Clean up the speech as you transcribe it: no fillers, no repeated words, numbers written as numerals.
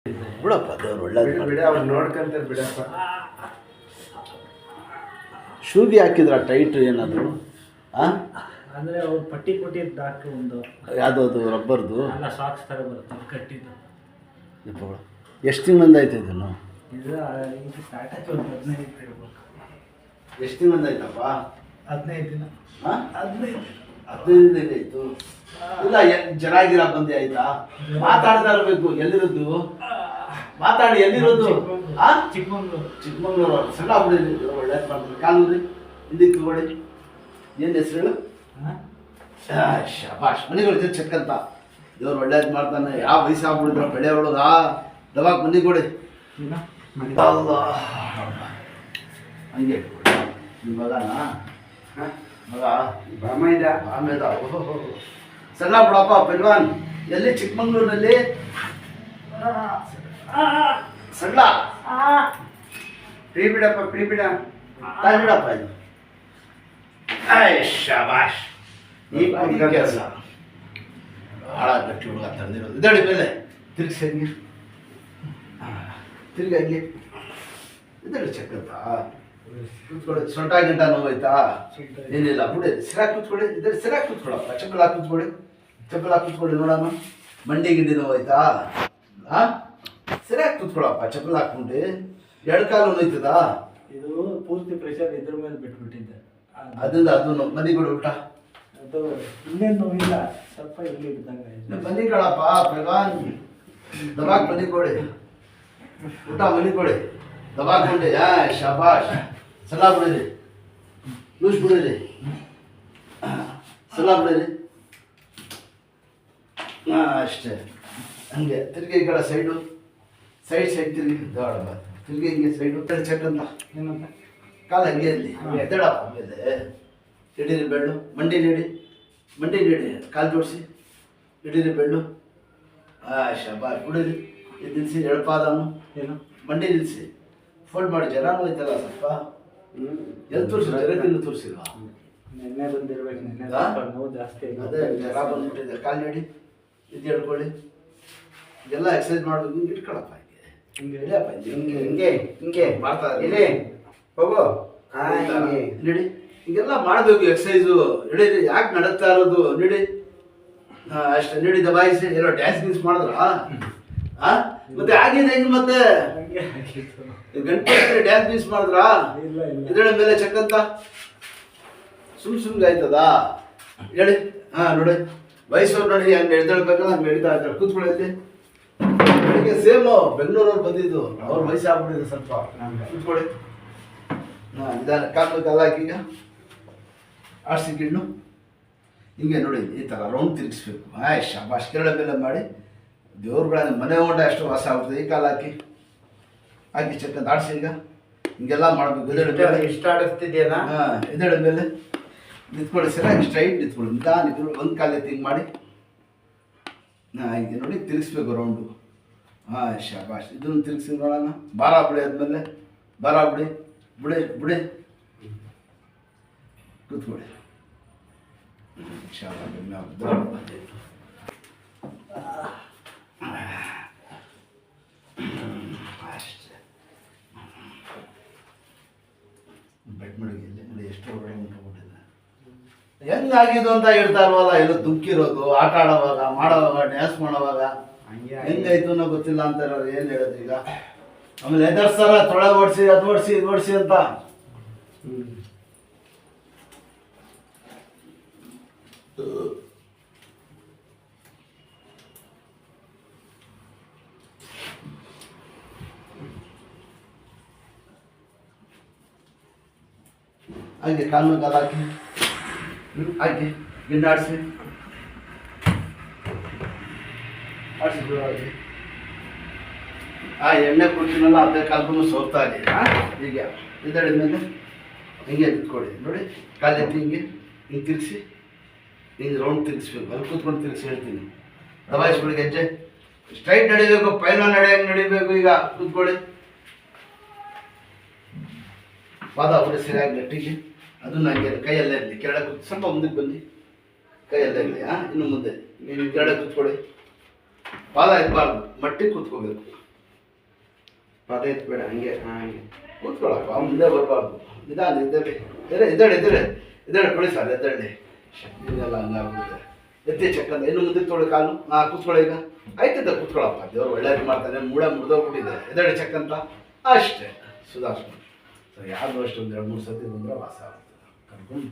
ಬಿಡಪ್ಪ ದೇವ್ರು ಒಳ್ಳೇದು ಬಿಡ ಅವ್ರು ನೋಡ್ಕೊಂತಾರೆ ಬಿಡಪ್ಪ. ಶೂಗೆ ಹಾಕಿದ್ರ ಟೈಟ್ ಏನಾದ್ರು ಅಂದರೆ ಅವ್ರು ಪಟ್ಟಿ ಕೊಟ್ಟಿದ್ದು ಡಾಕ್ಟ್ರು ಒಂದು ಯಾವುದೋ ಅದು ರಬ್ಬರ್ದು ಎಲ್ಲ ಸಾಕ್ಸ್ ಥರ ಬರುತ್ತೆ ಅದು ಕಟ್ಟಿದ್ದು. ಎಷ್ಟು ತಿಂಗಳಿಂದ ಆಯ್ತು ಇದನ್ನು? ಇದು ಈಗ ಸ್ಟಾರ್ಟ್ ಆಯ್ತು ಒಂದು 15 ದಿನ ಇರ್ಬೇಕು. ಎಷ್ಟು ತಿಂಗಳಿಂದ ಆಯ್ತಪ್ಪ? 15 ದಿನ. ಹಾಂ 15 ದಿನ ಆಯಿತು. ಇಲ್ಲ ಚೆನ್ನಾಗಿರ ಬಂದೆ ಆಯ್ತಾ? ಮಾತಾಡ್ತಾ ಇರಬೇಕು. ಎಲ್ಲಿರೋದು ಮಾತಾಡಿ, ಎಲ್ಲಿರೋದು? ಚಿಕ್ಕಮಂಗ್ಳೂರು. ಚಿಕ್ಕಮಂಗ್ಳೂರು. ಸಣ್ಣ ಬಿಡಿ, ಒಳ್ಳೇದು ಮಾಡ್ತಾರೆ. ಕಾಲೂರಿ ಹಿಂದಕ್ಕೆ ತಗೊಳ್ಳಿ. ಏನು ಹೆಸರು ಹೇಳು? ಶಬಾಷ್. ಮನೆಗಳು ಚೆಕ್ಕಂತ ದೇವ್ರು ಒಳ್ಳೇದು ಮಾಡ್ತಾನೆ. ಯಾವ ವಯಸ್ಸಾಗ್ಬಿಡಿದ್ರ ಬೆಳೆ ಒಳಗ ದವಾಕ್ ಮನೆ ಕೊಡಿ. ಹಂಗೆ ನಿಮ್ಮ ಮಗನ ಮಗ ಬಾಮೈದ ಆಮೇದ. ಓಹೋ ಸಣ್ಣ ಬಿಡಪ್ಪ ಪಲ್ವಾನ್. ಎಲ್ಲಿ? ಚಿಕ್ಕಮಂಗ್ಳೂರಿನಲ್ಲಿ ಸಣ್ಣ ಫ್ರೀ ಬಿಡಪ್ಪ, ಫ್ರೀ ಬಿಡ. ತಾಯಿ ಬಿಡಪ್ಪ ಇದು. ಶಬಾಷ್. ಈ ಕೆಲಸ ಭಾಳ ಗಟ್ಟಿ ಹುಡುಗ ತಂದಿರೋದು. ಇದಡಿ ಮೇಲೆ ತಿರ್ಗಿಸಿ ಹಂಗೆ ತಿರ್ಗಿ ಹಂಗೆ ಇದಡಿ ಚೆಕ್ಕಂತ ಕೂತ್ಕೊಳ್ಳಿ. ಸೊಂಟ ಗಿಂಟ ನೋವಾಯ್ತಾ? ಏನಿಲ್ಲ ಬಿಡಿ. ಸಿರಾಕ್ ಕೂತ್ಕೊಳ್ಳಿ. ಇದಡಿ ಸಿರಾಕ್ ಕೂತ್ಕೊಳ್ಳಪ್ಪ. ಚಪ್ಪಲ್ ಹಾಕಿ ಕೂತ್ಕೊಳ್ಳಿ. ಚಪ್ಪಲ್ ಹಾಕಿ ಕೂತ್ಕೊಳ್ಳಿ ನೋಡೋಣ. ಮಂಡಿ ಗಿಂಡಿ ನೋವಾಯ್ತಾ? ಹಾಂ ಸಿರಾಕ್ ಕೂತ್ಕೊಳ್ಳಪ್ಪ. ಚಪ್ಪಲ್ ಹಾಕ್ಬಿಟ್ಟು ಎರಡು ಕಾಲು ನೋಯ್ತದಾ? ಇದು ಪೂರ್ತಿ ಪ್ರೆಷರ್ ಇದ್ರ ಮೇಲೆ ಬಿಟ್ಬಿಟ್ಟಿದ್ದೆ. ಅದರಿಂದ ಅದನ್ನು ಮದಿಗಳು ಊಟ ಅದು ಇನ್ನೇನು ನೋವಿಲ್ಲ, ಸ್ವಲ್ಪ ಇಲ್ಲಿ ಇದ್ದಂಗೆ. ಮನಿ ಕಳಪ್ಪ ಪೆಲ್ವಾನ್. ದಬಾಕ್ ಮನಿ ಕೊಡಿ. ಊಟ ಮನಿ ಕೊಡಿ. ದಬಾಕ್ ಕೊಂಡೆ. ಶಬಾಷ್. ಸಲಾ ಬಿಡಿರಿ. ಲೂಸ್ ಬಿಡಿರಿ. ಸಲಾ ಬಿಡಿರಿ. ಅಷ್ಟೇ. ಹಂಗೆ ತಿರ್ಗಿ ಈ ಕಡೆ ಸೈಡು. ಸೈಡ್ ತಿರ್ಗಿ ದೊಡ್ಡ ತಿರ್ಗಿ ಹಿಂಗೆ ಸೈಡು ಚೆಕ್ ಅಂತ. ಏನಂತ ಕಾಲು ಹಂಗೆ ಇರಲಿ. ಎದ್ದೇಳಪ್ಪ ಮೇಲೆ. ಹಿಡೀರಿ ಬೆಳ್ಳು. ಮಂಡಿ ನೀಡಿ. ಮಂಡಿ ನೀಡಿ. ಕಾಲು ಜೋಡಿಸಿ. ಹಿಡೀರಿ ಬೆಳ್ಳು. ಶಬಾಷ್. ಬಿಡಿರಿ. ಇದು ನಿಲ್ಲಿಸಿ. ಎಳಪಾದನು ಏನು ಮಂಡಿ ನಿಲ್ಲಿಸಿ. ಫೋಲ್ಡ್ ಮಾಡಿ. ಜನ ಹೋಯ್ತಲ್ಲ ಸ್ವಲ್ಪ. ಎಲ್ಲಿ ತೋರಿಸಿ? ಜಗತ್ತಿನ ತೋರಿಸಿಲ್ವಾ? ನೆನ್ನೆ ಬಂದಿರ್ಬೇಕು. ನೆನ್ನೆ ಹಾ? ಸ್ವಲ್ಪ ನೋವು ಜಾಸ್ತಿ ಆಗಿದೆ. ಅದೇ ಜರ ಬಂದ್ಬಿಟ್ಟಿದೆ. ಕಾಲು ನೀಡಿ. ಇದು ಹೇಳ್ಕೊಳ್ಳಿ. ಇದೆಲ್ಲ ಎಕ್ಸಸೈಸ್ ಮಾಡ್ಬೇಕು. ಹಿಂಗೆ ಇಟ್ಕೊಳಪ್ಪ. ಹಿಂಗೆ ಹಿಡಿಯಪ್ಪ. ಹಿಂಗೆ ಹಿಂಗೆ ಹಿಂಗೆ ಮಾಡ್ತಾ ಇಲ್ಲಿ ಹೋಗು. ಹಿಂಗೆ ನೀಡಿ. ಹಿಂಗೆಲ್ಲ ಮಾಡಬೇಕು ಎಕ್ಸಸೈಸು. ನಡೀರಿ. ಯಾಕೆ ನಡೀತಾ ಇರೋದು? ನೀಡಿ. ಅಷ್ಟೇ. ನೀಡಿ. ದಬಾಯಿಸಿ. ಏನೋ ಡ್ಯಾನ್ಸ್ ಗೀನ್ಸ್ ಮಾಡಿದ್ರ? ಮತ್ತೆ ಆಗಿದೆ ಹೆಂಗೆ ಮತ್ತೆ? ಹಂಗೆ ಆಗಿತ್ತು. ಗಂಟೆ ಡ್ಯಾನ್ಸ್ ಗೀನ್ಸ್ ಮಾಡಿದ್ರಾ? ಇಲ್ಲ ಇಲ್ಲ. ಇದರ ಮೇಲೆ ಚೆಕ್ಕಂತ ಸುಮ್ಗೆ ಆಯ್ತದಾ? ಹೇಳಿ. ನೋಡಿ ವಯಸ್ಸವ್ರು ನೋಡಿ ಹಂಗೆ ಎದ್ದೇಳ್ಬೇಕಲ್ಲ ಹಂಗೆ ನಡೀತಾ ಇರ್ತಾರೆ. ಕೂತ್ಕೊಳ್ಳಿ. ಬೆಳಿಗ್ಗೆ ಸೇಮು ಬೆಂಗಳೂರವ್ರು ಬಂದಿದ್ದು. ಅವ್ರ ವಯಸ್ಸು ಆಗ್ಬಿಟ್ಟಿದೆ ಸ್ವಲ್ಪ. ಕೂತ್ಕೊಳ್ಳಿ. ನಿಧಾನ. ಕಾಲ ಹಾಕಿ. ಈಗ ಆಡ್ಸಿ ಗಿಣ್ಣು ಹಿಂಗೆ ನೋಡಿ. ಈ ಥರ ರೌಂಡ್ ತಿರುಗಿಸ್ಬೇಕು. ಶಬಾಷ್. ಕೆರಳ ಮೇಲೆ ಮಾಡಿ ದೇವ್ರುಗಳ ಮನೆ ಹೊಂಡ ಅಷ್ಟು ವಾಸ ಆಗ್ಬಿಡ್ತದೆ. ಈ ಕಾಲ ಹಾಕಿ ಹಾಕಿ ಚೆಕ್ಕಂತ ಆಡಿಸಿ. ಈಗ ಹಿಂಗೆಲ್ಲ ಮಾಡಬೇಕು. ಎದ್ದೇಳ ಇಷ್ಟ ಆಡಿಸ್ತಿದ್ಯಲ್ಲ. ಎದ್ದೇಳ ಮೇಲೆ ನಿಂತ್ಕೊಳ್ಳಿ. ಸರಿಯಾಗಿ ಸ್ಟ್ರೈಟ್ ನಿಂತ್ಕೊಳ್ಳಿ. ನಿಧಾನ ಒಂದು ಕಾಲ ಹಿಂಗೆ ಮಾಡಿ. ಹಿಂಗೆ ನೋಡಿ ತಿರುಗಿಸ್ಬೇಕು ರೌಂಡು. ಶಬಾಷ್. ಇದನ್ನು ತಿರುಗಿಸಿ ನೋಡೋಣ. ಬಾರ ಬಿಡಿ. ಆದಮೇಲೆ ಬಾರ ಬಿಡಿ. ಬಿಡಿ ಬಿಡಿ. ಕೂತ್ಕೊಳ್ಳಿ. ಅಷ್ಟೇ. ಬೆಟ್ ಮಡಿಗೆಯಲ್ಲಿ ನೋಡಿ ಎಷ್ಟು ಒಳ್ಳೆ ಉಂಟುಬಿಟ್ಟಿದೆ. ಹೆಂಗಾಗಿದ್ದು ಅಂತ ಹೇಳ್ತಾ ಇಲ್ವಲ್ಲ. ಎಲ್ಲ ದುಃಖಿರೋದು. ಆಟ ಆಡೋವಾಗ ಮಾಡೋವಾಗ ಡ್ಯಾನ್ಸ್ ಮಾಡೋವಾಗ ಹೆಂಗಾಯ್ತು ಅನ್ನೋ ಗೊತ್ತಿಲ್ಲ ಅಂತ ಇರೋರು ಏನು ಹೇಳೋದು ಈಗ? ಆಮೇಲೆ ಎದರ್ಸ್ತಾರ. ತೊಳೆ ಓಡಿಸಿ, ಅದು ಓಡಿಸಿ, ಇದು ಓಡಿಸಿ ಅಂತ. ಹಾಗೆ ಕಾಲು ಕಾಲು ಹಾಕಿ ಹಾಕಿ ಗಿಂಡಾಡಿಸಿ ಆಡಿಸಿ ಬಿಡೋದು. ಎಣ್ಣೆ ಕೊಡ್ತೀನಲ್ಲ ಅದೇ ಕಾಲ್ಗೂ ಸೋಗ್ತಾ ಇದೆ. ಹೀಗೆ ಇದರ ಮೇಲೆ ಹಿಂಗೆ ನಿಂತ್ಕೊಳ್ಳಿ. ನೋಡಿ ಕಾಲು ಎತ್ತಿ ಹಿಂಗೆ ಹಿಂಗೆ ತಿರುಗಿಸಿ. ಹಿಂಗೆ ರೌಂಡ್ ತಿರುಗಿಸ್ಬೇಕು. ಅಲ್ಲಿ ಕೂತ್ಕೊಂಡು ತಿರುಗಿಸಿ ಹೇಳ್ತೀನಿ. ದಬಾಯಿಸ್ಬಿಡಿ. ಹೆಜ್ಜೆ ಸ್ಟ್ರೈಟ್ ನಡಿಬೇಕು. ಪೈಲ ನಡೆಯಂಗೆ ನಡಿಬೇಕು. ಈಗ ಕೂತ್ಕೊಳ್ಳಿ. ಪಾದ ಬಿಡಿ ಸರಿಯಾಗಿ ಗಟ್ಟಿಗೆ. ಅದು ನನಗೆ ಕೈಯಲ್ಲೇ ಇರಲಿ. ಕೆಳಗೆ ಸ್ವಲ್ಪ ಮುಂದಕ್ಕೆ ಬನ್ನಿ. ಕೈಯಲ್ಲೇ ಇರಲಿ. ಇನ್ನು ಮುಂದೆ ಕೆಳಗೆ ಕೂತ್ಕೊಳ್ಳಿ. ಪಾದ ಇರಬಾರ್ದು. ಮಟ್ಟಿಗೆ ಕೂತ್ಕೋಬೇಕು. ಪದ ಎತ್ಬೇಡ ಹಂಗೆ ಹಂಗೆ ಕೂತ್ಕೊಳ್ಳಪ್ಪ ಮುಂದೆ ಬರಬಾರ್ದು ನಿಧಾನ ಎದ್ದೇಳಿ ಕೊಡಿ ಸರ್ ಎದ್ದೇಳಿ ಇದೆಲ್ಲ ಹಂಗಾಗ್ಬಿಡುತ್ತೆ ಎತ್ತಿ ಚಕ್ಕಂತ ಇನ್ನು ಮುಂದಕ್ಕೆ ತೊಗೊಳ್ಳಿ ಕಾಲು ಕೂತ್ಕೊಳ್ಳಿ ಈಗ ಆಯ್ತದ ಕೂತ್ಕೊಳ್ಳಪ್ಪ ದೇವ್ರು ಒಳ್ಳೇದು ಮಾಡ್ತಾನೆ ಮೂಳೆ ಮುರಿದೋಗ್ಬಿಟ್ಟಿದೆ ಎದ್ದೇಳಿ ಚಕ್ಕಂತ ಅಷ್ಟೇ ಸುಧಾರಿಸ್ಕೊಂಡು ಸೊ ಯಾರು ಅಷ್ಟು ಒಂದು 2-3 ಸತಿ ಬಂದರೆ ವಾಸ ಆಗ್ತದೆ ಕರ್ಕೊಂಡು